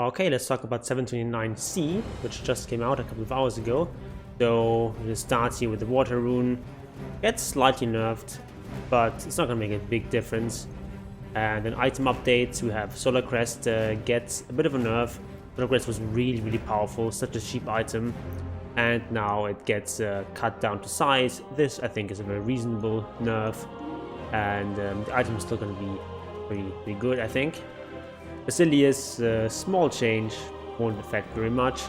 Okay, let's talk about 729C, which just came out a couple of hours ago. So it starts here with the water rune, gets slightly nerfed, but it's not going to make a big difference. And then item updates, we have Solar Crest gets a bit of a nerf. Solar Crest was really powerful, such a cheap item, and now it gets cut down to size. This I think is a very reasonable nerf, and the item is still going to be pretty good, I think. Basilius, small change, won't affect very much.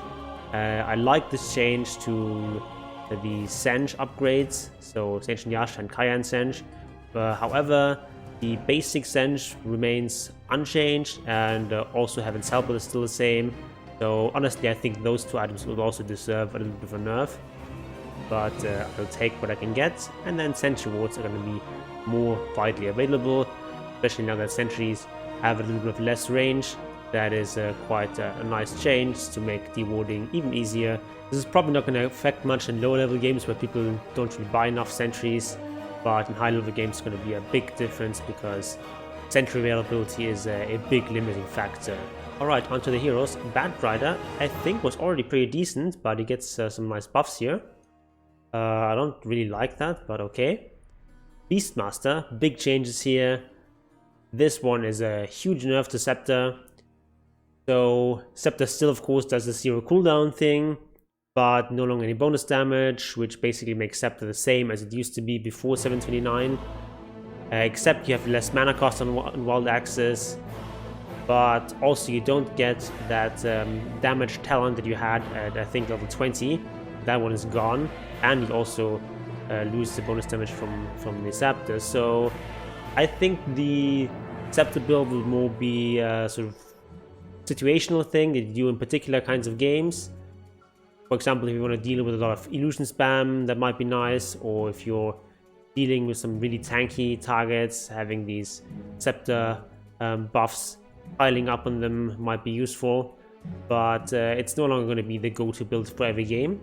I like this change to the Senj upgrades, so Senj Nyash and Kayan Senj. However, the basic Senj remains unchanged, and also Heaven's Helper is still the same. So honestly, I think those two items will also deserve a little bit of a nerf. But I'll take what I can get, and then Sentry wards are going to be more widely available, especially now that sentries have a little bit of less range. That is quite a nice change to make dewarding even easier. This is probably not going to affect much in lower level games where people don't really buy enough sentries, but in high level games it's going to be a big difference because sentry availability is a big limiting factor. Alright, onto the heroes. Bad Rider I think was already pretty decent, but he gets some nice buffs here. I don't really like that, but okay. Beastmaster, big changes here. This one is a huge nerf to Scepter. So Scepter still of course does the 0 cooldown thing, but no longer any bonus damage, which basically makes Scepter the same as it used to be before 729. Except you have less mana cost on Wild Axes, but also you don't get that damage talent that you had at I think level 20. That one is gone, and you also lose the bonus damage from the Scepter. So I think the Scepter build will more be a sort of situational thing that you do in particular kinds of games. For example, if you want to deal with a lot of illusion spam, that might be nice, or if you're dealing with some really tanky targets, having these Scepter buffs piling up on them might be useful. But it's no longer going to be the go-to build for every game,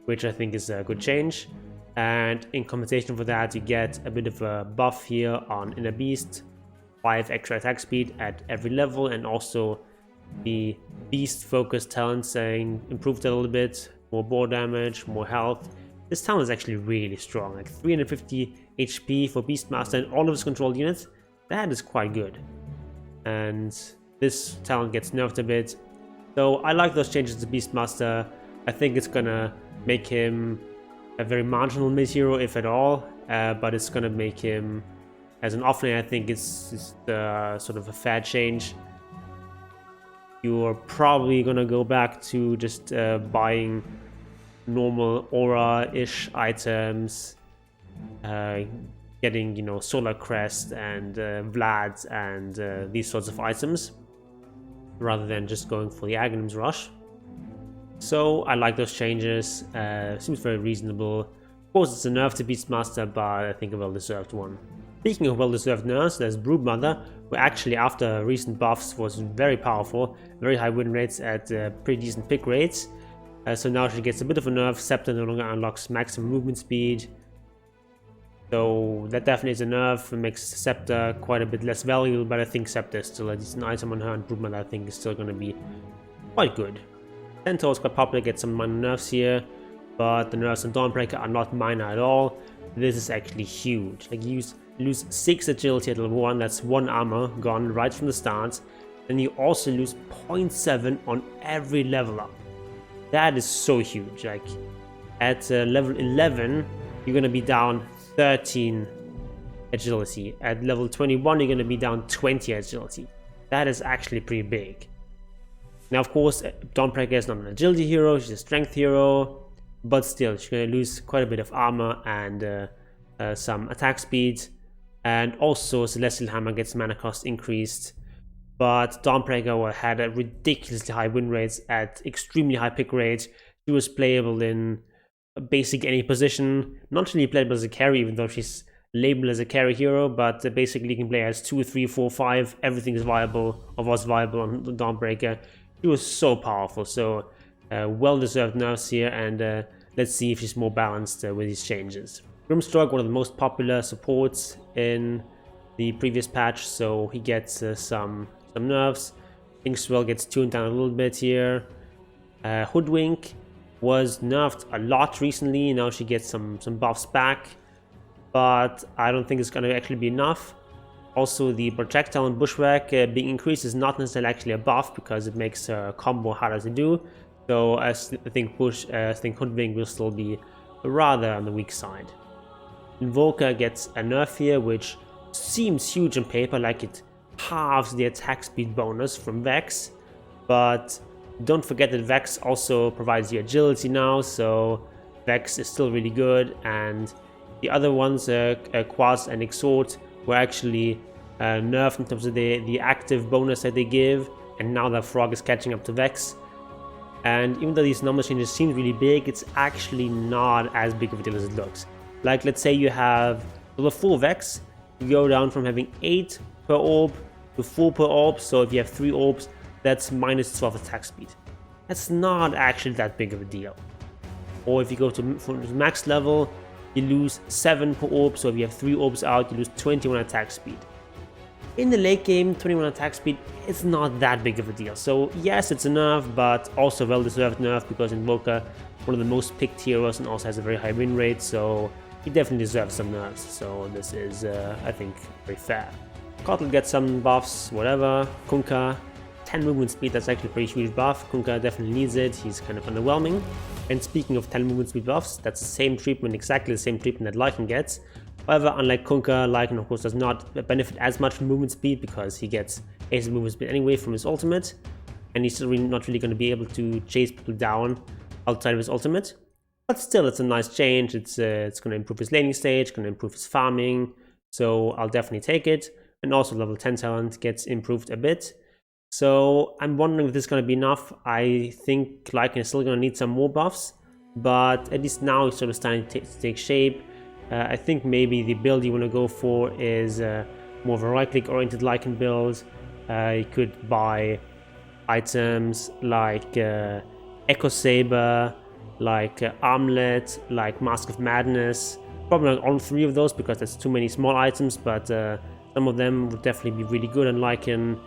which I think is a good change. And in compensation for that, you get a bit of a buff here on Inner Beast, 5 extra attack speed at every level, and also the Beast focus talent saying improved a little bit, more boar damage, more health. This talent is actually really strong, like 350 HP for Beastmaster and all of his controlled units. That is quite good. And this talent gets nerfed a bit. So I like those changes to Beastmaster. I think it's gonna make him a very marginal mid hero, if at all, but it's gonna make him as an offlane. I think it's sort of a fair change. You're probably gonna go back to just buying normal aura-ish items, getting, you know, Solar Crest and Vlad's and these sorts of items, rather than just going for the Aghanim's Rush. So I like those changes, seems very reasonable. Of course it's a nerf to Beastmaster, but I think a well-deserved one. Speaking of well-deserved nerfs, there's Broodmother, who actually after recent buffs was very powerful, very high win rates at pretty decent pick rates. So now she gets a bit of a nerf. Scepter no longer unlocks maximum movement speed. So that definitely is a nerf. It makes Scepter quite a bit less valuable, but I think Scepter is still a decent item on her, and Broodmother I think is still going to be quite good. Centaur is quite popular, gets some minor nerfs here, but the nerfs on Dawnbreaker are not minor at all. This is actually huge. Like you lose 6 agility at level 1, that's 1 armor gone right from the start. Then you also lose 0.7 on every level up. That is so huge. Like at level 11, you're going to be down 13 agility. At level 21, you're going to be down 20 agility. That is actually pretty big. Now, of course, Dawnbreaker is not an agility hero, she's a strength hero, but still, she's going to lose quite a bit of armor and some attack speed. And also, Celestial Hammer gets mana cost increased. But Dawnbreaker had a ridiculously high win rates at extremely high pick rates. She was playable in basically any position. Not really playable as a carry, even though she's labeled as a carry hero, but basically you can play as 2, 3, 4, 5. Everything is viable, or was viable on Dawnbreaker. She was so powerful, so well-deserved nerfs here, and let's see if she's more balanced with these changes. Grimstroke, one of the most popular supports in the previous patch, so he gets some nerfs. Inkswell gets tuned down a little bit here. Hoodwink was nerfed a lot recently. Now she gets some buffs back, but I don't think it's going to actually be enough. Also, the projectile and bushwhack being increased is not necessarily actually a buff because it makes a combo harder to do. So I think Hoodwink will still be rather on the weak side. Invoker gets a nerf here, which seems huge on paper, like it halves the attack speed bonus from Vex, but don't forget that Vex also provides the agility now, so Vex is still really good, and the other ones, Quas and Exhort, were actually nerfed in terms of the active bonus that they give, and now that Frog is catching up to Vex. And even though these number changes seem really big, it's actually not as big of a deal as it looks. Like, let's say you have level 4 Vex, you go down from having 8 per orb to 4 per orb, so if you have 3 orbs, that's minus 12 attack speed. That's not actually that big of a deal. Or if you go to max level, you lose 7 per orb, so if you have 3 orbs out, you lose 21 attack speed. In the late game, 21 attack speed is not that big of a deal. So yes, it's a nerf, but also well-deserved nerf because Invoker, one of the most picked heroes, and also has a very high win rate, so he definitely deserves some nerfs. So this is, I think, very fair. Kotl gets some buffs, whatever. Kunkka, 10 movement speed, that's actually a pretty huge buff. Kunkka definitely needs it, he's kind of underwhelming. And speaking of 10 movement speed buffs, that's the same treatment, exactly the same treatment that Lycan gets. However, unlike Kunkka, Lycan of course does not benefit as much from movement speed because he gets ace of movement speed anyway from his ultimate, and he's still not really going to be able to chase people down outside of his ultimate. But still, it's a nice change. It's going to improve his laning stage, going to improve his farming, so I'll definitely take it. And also level 10 talent gets improved a bit. So I'm wondering if this is going to be enough. I think Lycan is still going to need some more buffs, but at least now it's sort of starting to take shape. I think maybe the build you want to go for is more of a right-click oriented Lycan build. You could buy items like Echo Saber, like Armlet, like Mask of Madness. Probably not all 3 of those because that's too many small items, but some of them would definitely be really good on Lycan.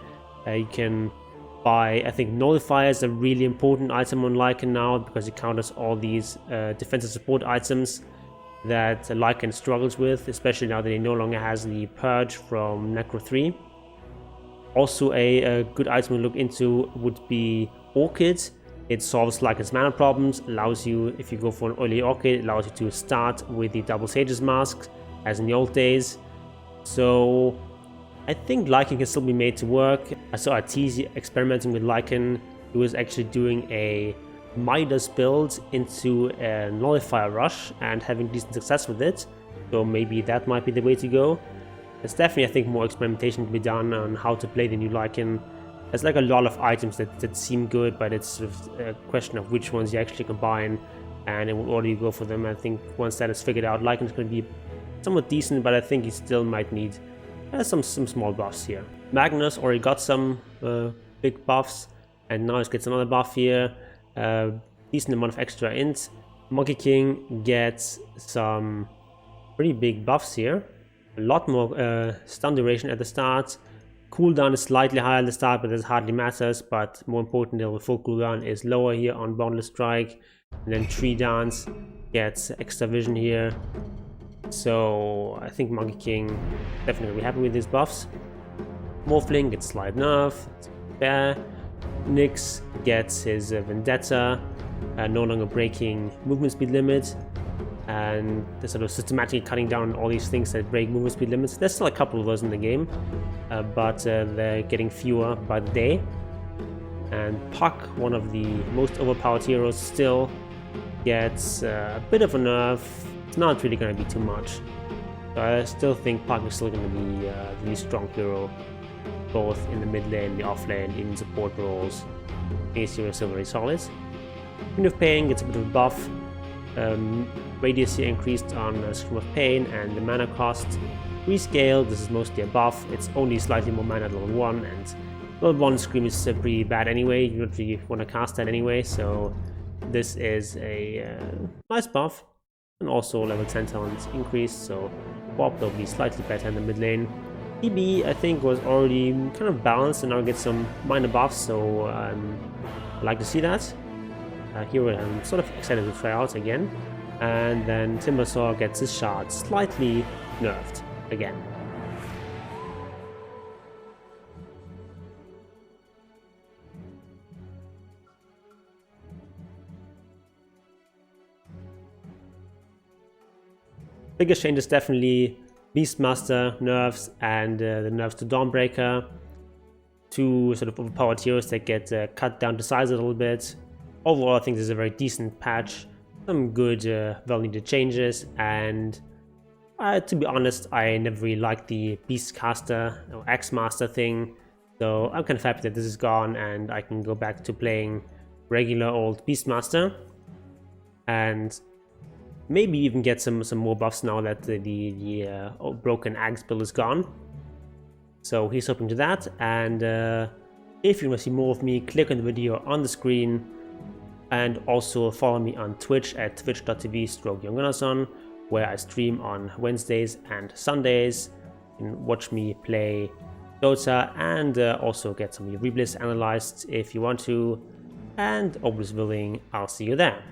You can buy, I think Nullify is a really important item on Lycan now because it counters all these defensive support items that Lycan struggles with, especially now that he no longer has the Purge from Necro 3. Also a good item to look into would be Orchid. It solves Lycan's mana problems, allows you, if you go for an early Orchid, it allows you to start with the Double Sage's Mask, as in the old days. So I think Lycan can still be made to work. I saw Arteezy experimenting with Lycan. He was actually doing a Midas build into a Nullifier rush and having decent success with it, so maybe that might be the way to go. There's definitely, I think, more experimentation to be done on how to play the new Lycan. There's like a lot of items that seem good, but it's sort of a question of which ones you actually combine and in what order you go for them. I think once that is figured out, Lycan is going to be somewhat decent, but I think he still might need some small buffs here. Magnus already got some big buffs, and now he gets another buff here. Decent amount of extra int. Monkey King gets some pretty big buffs here. A lot more stun duration at the start. Cooldown is slightly higher at the start, but it hardly matters. But more importantly, the full cooldown is lower here on Boundless Strike. And then Tree Dance gets extra vision here. So I think Monkey King definitely will be happy with these buffs. Morphling gets slight nerf. It's fair. Nyx gets his Vendetta, no longer breaking movement speed limit, and they're sort of systematically cutting down all these things that break movement speed limits. There's still a couple of those in the game, but they're getting fewer by the day. And Puck, one of the most overpowered heroes, still gets a bit of a nerf. It's not really going to be too much. So I still think Puck is still going to be a really strong hero, both in the mid lane, the off lane, even support roles. AC is still very solid. Queen of Pain gets a bit of a buff. Radius here increased on Scream of Pain, and the mana cost rescale. This is mostly a buff. It's only slightly more mana at level 1, and level 1 Scream is pretty bad anyway. You don't really want to cast that anyway, so this is a nice buff. And also level 10 talent increase, so Bob will be slightly better in the mid lane. PB, I think, was already kind of balanced and now get some minor buffs, so I like to see that. Here I'm sort of excited to try out again. And then Timbersaw gets his shard slightly nerfed again. Biggest change is definitely Beastmaster nerfs and the nerfs to Dawnbreaker. Two sort of overpowered heroes that get cut down to size a little bit. Overall, I think this is a very decent patch. Some good, well-needed changes, and to be honest, I never really liked the Beastcaster or Axemaster thing, so I'm kind of happy that this is gone and I can go back to playing regular old Beastmaster. And maybe even get some more buffs now that the broken axe build is gone. So he's hoping to that, and if you want to see more of me, click on the video on the screen, and also follow me on Twitch at twitch.tv/Gunnarsson, where I stream on Wednesdays and Sundays. You can watch me play Dota and also get some of your replays analyzed if you want to. And Obelis willing, I'll see you there.